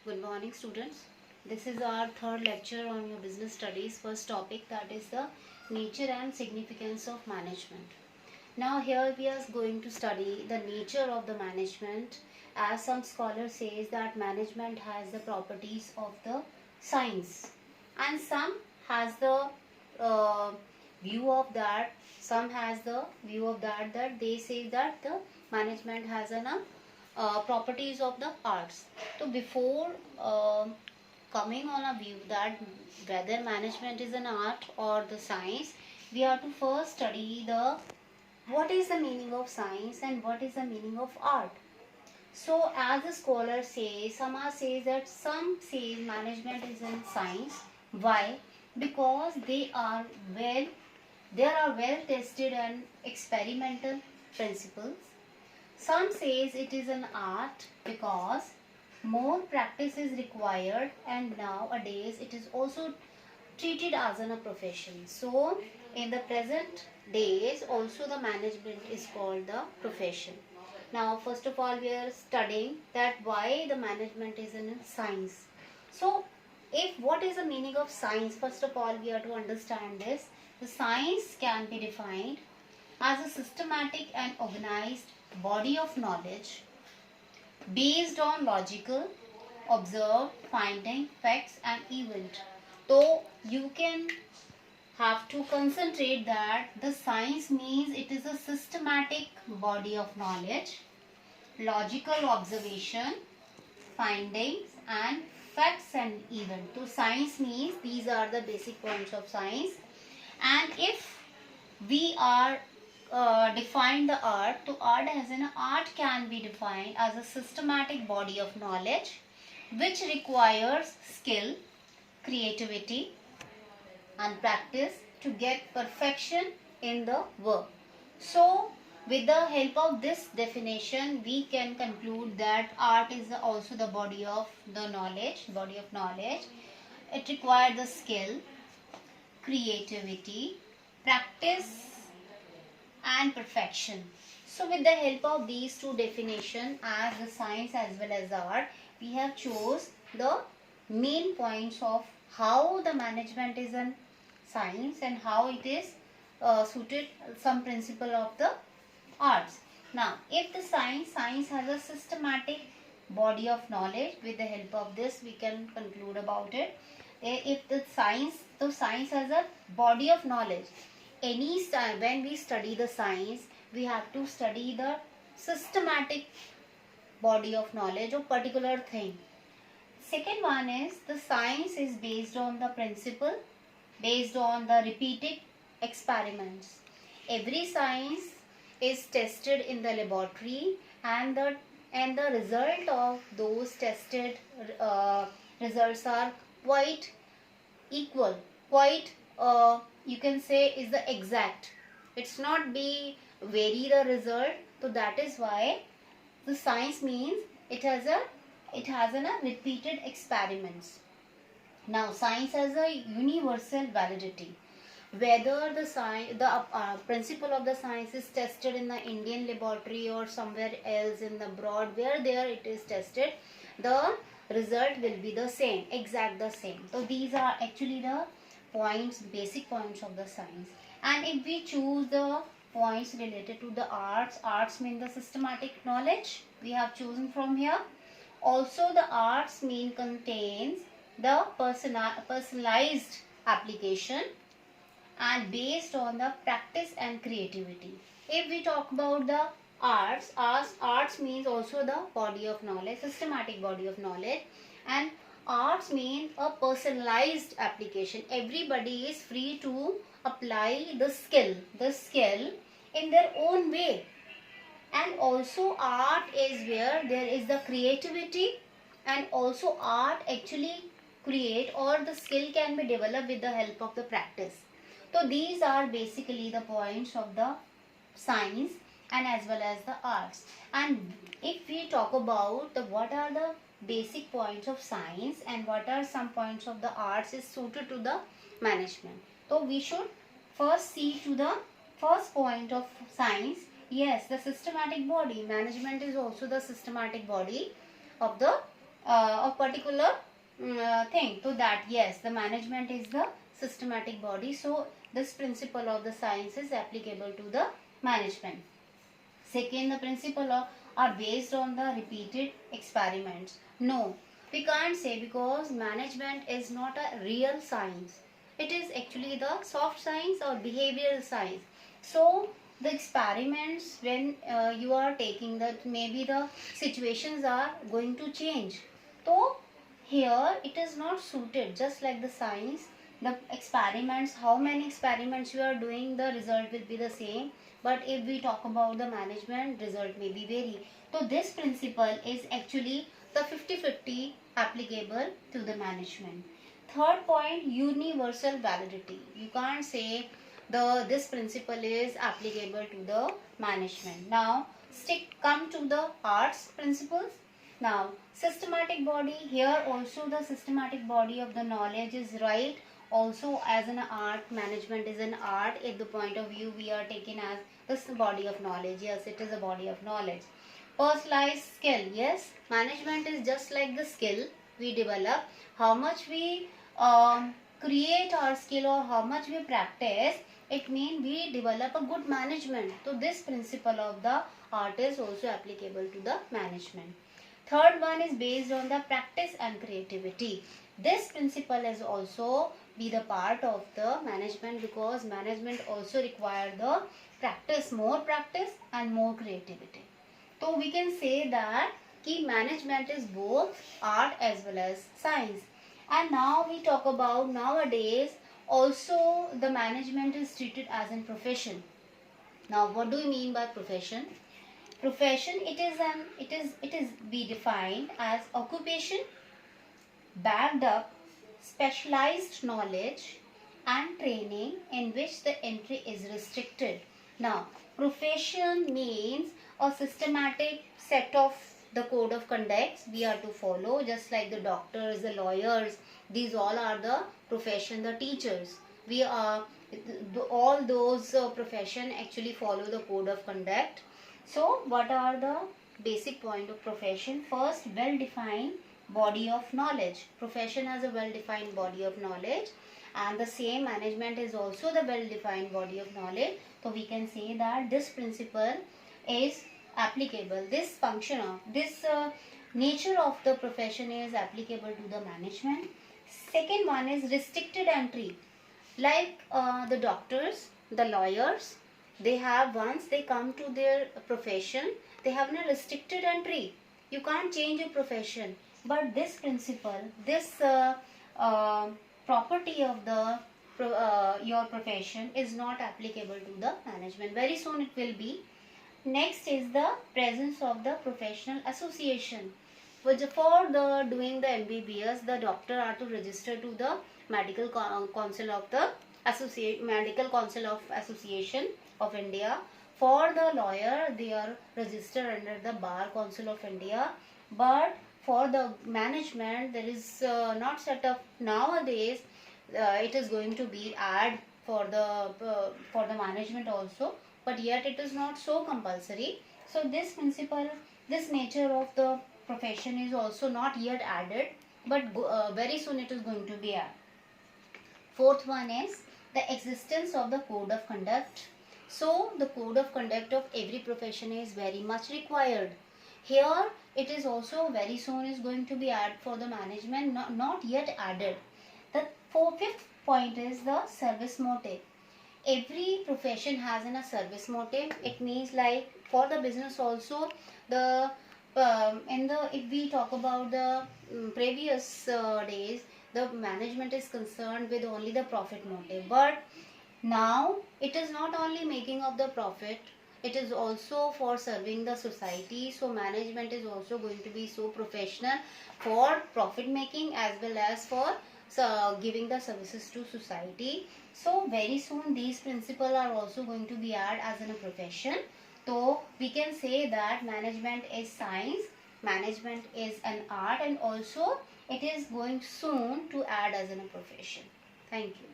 Good morning, students. This is our third lecture on your business studies. First topic, that is the nature and significance of management. Now here we are going to study the nature of the management. As some scholar says that management has the properties of the science, and some has the uh, view of that. Some has the view of that they say that the management has an properties of the arts. So before coming on a view that whether management is an art or the science, we have to first study the what is the meaning of science and what is the meaning of art. So as the scholar says, Sama says that some say management is in science. Why? Because there are well tested and experimental principles. Some says it is an art because more practice is required, and nowadays it is also treated as a profession. So in the present days also the management is called the profession. Now first of all we are studying that why the management is in science. So if what is the meaning of science, first of all we have to understand this. The science can be defined as a systematic and organized body of knowledge based on logical, observed, finding, facts and event. So you can have to concentrate that the science means it is a systematic body of knowledge, logical observation, findings and facts and event. So science means these are the basic points of science. And if we are define the art, to art as an art can be defined as a systematic body of knowledge which requires skill, creativity and practice to get perfection in the work. So with the help of this definition we can conclude that art is also the body of knowledge. It requires the skill, creativity, practice and perfection. So with the help of these two definitions as the science as well as the art, we have chose the main points of how the management is in science and how it is suited some principle of the arts. Now if the science has a systematic body of knowledge, with the help of this we can conclude about it. If the science has a body of knowledge, when we study the science we have to study the systematic body of knowledge of particular thing. Second one is the science is based on the principle, based on the repeated experiments. Every science is tested in the laboratory, and the result of those tested results are quite equal, quite you can say is the exact. It's not be vary the result. So that is why the science means it has a repeated experiments. Now science has a universal validity. Whether the principle of the science is tested in the Indian laboratory or somewhere else in the abroad, where there it is tested, the result will be the same, exact the same. So these are actually the points, basic points of the science. And if we choose the points related to the arts mean the systematic knowledge we have chosen from here. Also the arts mean contains the personalized application and based on the practice and creativity. If we talk about the arts means also the body of knowledge, systematic body of knowledge, and arts mean a personalized application. Everybody is free to apply the skill in their own way. And also art is where there is the creativity, and also art actually create or the skill can be developed with the help of the practice. So these are basically the points of the science and as well as the arts. And if we talk about what are the basic points of science and what are some points of the arts is suited to the management. So we should first see to the first point of science. Yes, the systematic body. Management is also the systematic body of the of particular thing. So that yes, the management is the systematic body. So this principle of the science is applicable to the management. Second, the principle of are based on the repeated experiments. No, we can't say, because management is not a real science. It is actually the soft science or behavioral science. So the experiments, when you are taking that, maybe the situations are going to change. So here it is not suited. Just like the science, the experiments, how many experiments you are doing, the result will be the same. But if we talk about the management, result may be vary. So this principle is actually the 50-50 applicable to the management. Third point, universal validity. You can't say this principle is applicable to the management. Now come to the arts principles. Now systematic body, here also the systematic body of the knowledge is right. Also as an art, management is an art. At the point of view we are taken as this body of knowledge. Yes, it is a body of knowledge. Personalized skill, yes, management is just like the skill we develop. How much we create our skill or how much we practice, it means we develop a good management. So this principle of the art is also applicable to the management. Third one is based on the practice and creativity. This principle is also be the part of the management, because management also require the practice, more practice and more creativity. So we can say that key management is both art as well as science. And now we talk about nowadays also the management is treated as a profession. Now what do we mean by profession? Profession, it is be defined as occupation backed up specialized knowledge and training in which the entry is restricted. Now profession means a systematic set of the code of conducts we are to follow, just like the doctors, the lawyers, these all are the profession. The teachers, we are all those profession actually follow the code of conduct. So what are the basic point of profession? First, well defined body of knowledge. Profession has a well defined body of knowledge, and the same management is also the well defined body of knowledge. So we can say that this principle is applicable, this function of this nature of the profession is applicable to the management. Second one is restricted entry, like the doctors, the lawyers, they have, once they come to their profession, they have no restricted entry. You can't change your profession. But this principle, this property of the your profession is not applicable to the management. Very soon it will be. Next is the presence of the professional association. For the doing the MBBS, the doctor are to register to the medical council of the medical council of association of India. For the lawyer, they are registered under the bar council of India. But for the management, there is not set up nowadays. It is going to be add for the management also, but yet it is not so compulsory. So this principle, this nature of the profession is also not yet added, but very soon it is going to be added. Fourth one is the existence of the code of conduct. So the code of conduct of every profession is very much required. Here it is also very soon is going to be added for the management, not yet added. The fifth point is the service motive. Every profession has a service motive. It means like for the business also, the if we talk about the previous days, the management is concerned with only the profit motive. But now it is not only making of the profit, it is also for serving the society. So management is also going to be so professional for profit making as well as for giving the services to society. So very soon these principles are also going to be added as in a profession. So we can say that management is science, management is an art, and also it is going soon to add as in a profession. Thank you.